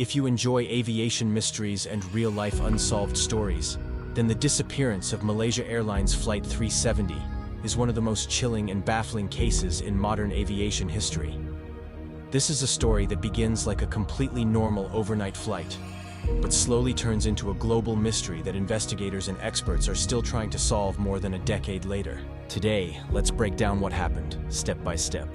If you enjoy aviation mysteries and real-life unsolved stories, then the disappearance of Malaysia Airlines Flight 370 is one of the most chilling and baffling cases in modern aviation history. This is a story that begins like a completely normal overnight flight, but slowly turns into a global mystery that investigators and experts are still trying to solve more than a decade later. Today, let's break down what happened, step by step.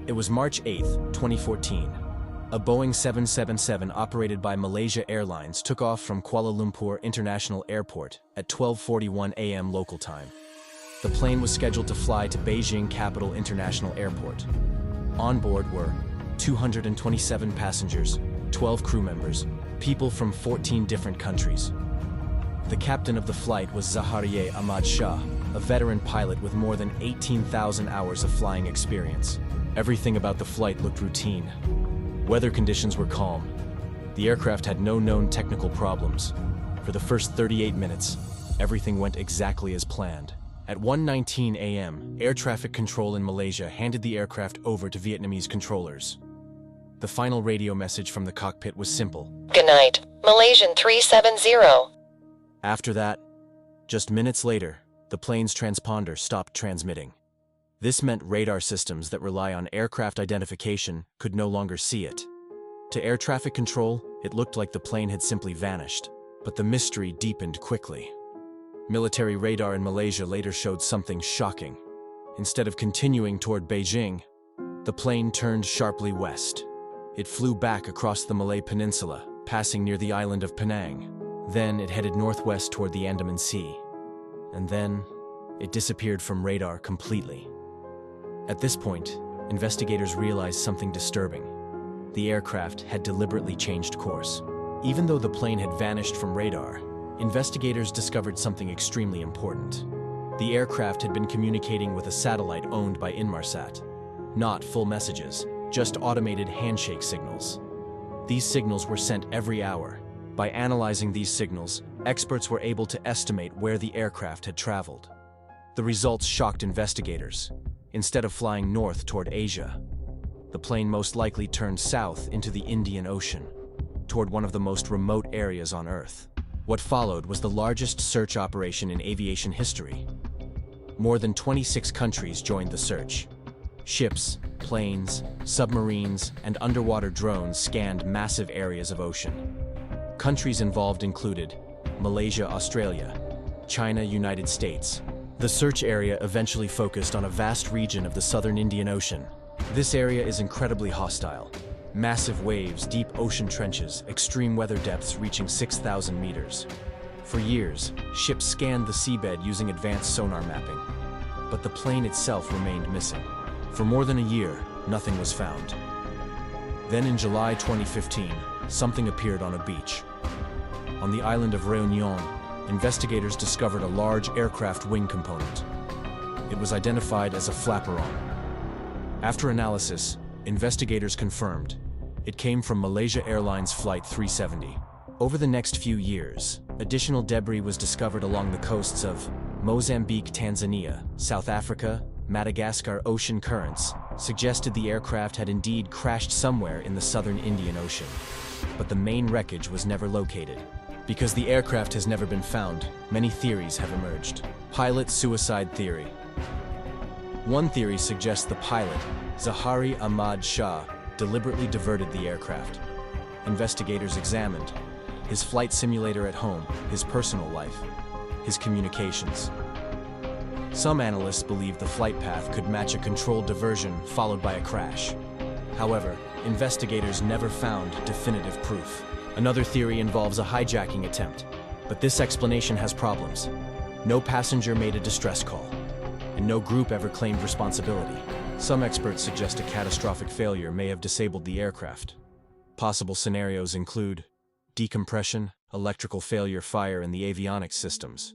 It was March 8, 2014. A Boeing 777 operated by Malaysia Airlines took off from Kuala Lumpur International Airport at 12:41 a.m. local time. The plane was scheduled to fly to Beijing Capital International Airport. On board were 227 passengers, 12 crew members, people from 14 different countries. The captain of the flight was Zaharieh Ahmad Shah, a veteran pilot with more than 18,000 hours of flying experience. Everything about the flight looked routine. Weather conditions were calm. The aircraft had no known technical problems. For the first 38 minutes, everything went exactly as planned. At 1:19 a.m., air traffic control in Malaysia handed the aircraft over to Vietnamese controllers. The final radio message from the cockpit was simple. Good night, Malaysian 370. After that, just minutes later, the plane's transponder stopped transmitting. This meant radar systems that rely on aircraft identification could no longer see it. To air traffic control, it looked like the plane had simply vanished, but the mystery deepened quickly. Military radar in Malaysia later showed something shocking. Instead of continuing toward Beijing, the plane turned sharply west. It flew back across the Malay Peninsula, passing near the island of Penang. Then it headed northwest toward the Andaman Sea. And then, it disappeared from radar completely. At this point, investigators realized something disturbing. The aircraft had deliberately changed course. Even though the plane had vanished from radar, investigators discovered something extremely important. The aircraft had been communicating with a satellite owned by Inmarsat. Not full messages, just automated handshake signals. These signals were sent every hour. By analyzing these signals, experts were able to estimate where the aircraft had traveled. The results shocked investigators. Instead of flying north toward Asia, the plane most likely turned south into the Indian Ocean, toward one of the most remote areas on Earth. What followed was the largest search operation in aviation history. More than 26 countries joined the search. Ships, planes, submarines, and underwater drones scanned massive areas of ocean. Countries involved included Malaysia, Australia, China, United States. The search area eventually focused on a vast region of the southern Indian Ocean. This area is incredibly hostile. Massive waves, deep ocean trenches, extreme weather depths reaching 6,000 meters. For years, ships scanned the seabed using advanced sonar mapping. But the plane itself remained missing. For more than a year, nothing was found. Then in July 2015, something appeared on a beach. On the island of Réunion, investigators discovered a large aircraft wing component. It was identified as a flaperon. After analysis, investigators confirmed it came from Malaysia Airlines Flight 370. Over the next few years, additional debris was discovered along the coasts of Mozambique, Tanzania, South Africa, Madagascar. Ocean currents suggested the aircraft had indeed crashed somewhere in the southern Indian Ocean. But the main wreckage was never located. Because the aircraft has never been found, many theories have emerged. Pilot suicide theory. One theory suggests the pilot, Zaharieh Ahmad Shah, deliberately diverted the aircraft. Investigators examined his flight simulator at home, his personal life, his communications. Some analysts believe the flight path could match a controlled diversion followed by a crash. However, investigators never found definitive proof. Another theory involves a hijacking attempt, but this explanation has problems. No passenger made a distress call, and no group ever claimed responsibility. Some experts suggest a catastrophic failure may have disabled the aircraft. Possible scenarios include decompression, electrical failure, fire in the avionics systems.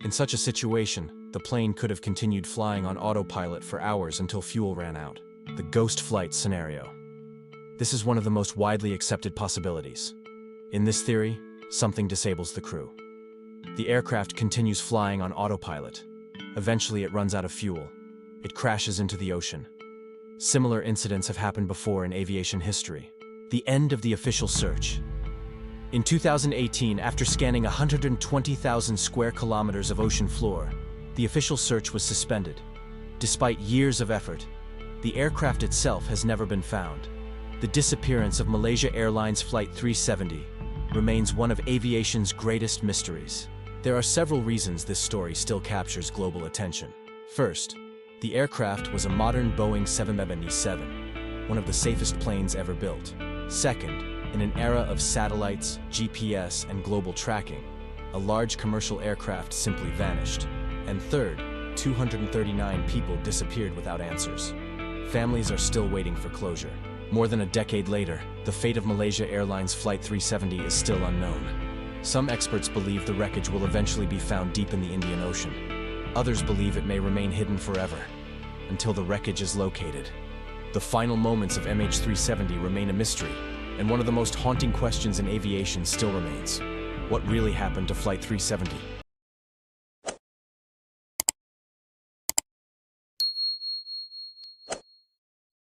In such a situation, the plane could have continued flying on autopilot for hours until fuel ran out. The ghost flight scenario. This is one of the most widely accepted possibilities. In this theory, something disables the crew. The aircraft continues flying on autopilot. Eventually, it runs out of fuel. It crashes into the ocean. Similar incidents have happened before in aviation history. The end of the official search. In 2018, after scanning 120,000 square kilometers of ocean floor, the official search was suspended. Despite years of effort, the aircraft itself has never been found. The disappearance of Malaysia Airlines Flight 370 remains one of aviation's greatest mysteries. There are several reasons this story still captures global attention. First, the aircraft was a modern Boeing 777, one of the safest planes ever built. Second, in an era of satellites, GPS, and global tracking, a large commercial aircraft simply vanished. And third, 239 people disappeared without answers. Families are still waiting for closure. More than a decade later, the fate of Malaysia Airlines Flight 370 is still unknown. Some experts believe the wreckage will eventually be found deep in the Indian Ocean. Others believe it may remain hidden forever, until the wreckage is located. The final moments of MH370 remain a mystery, and one of the most haunting questions in aviation still remains. What really happened to Flight 370?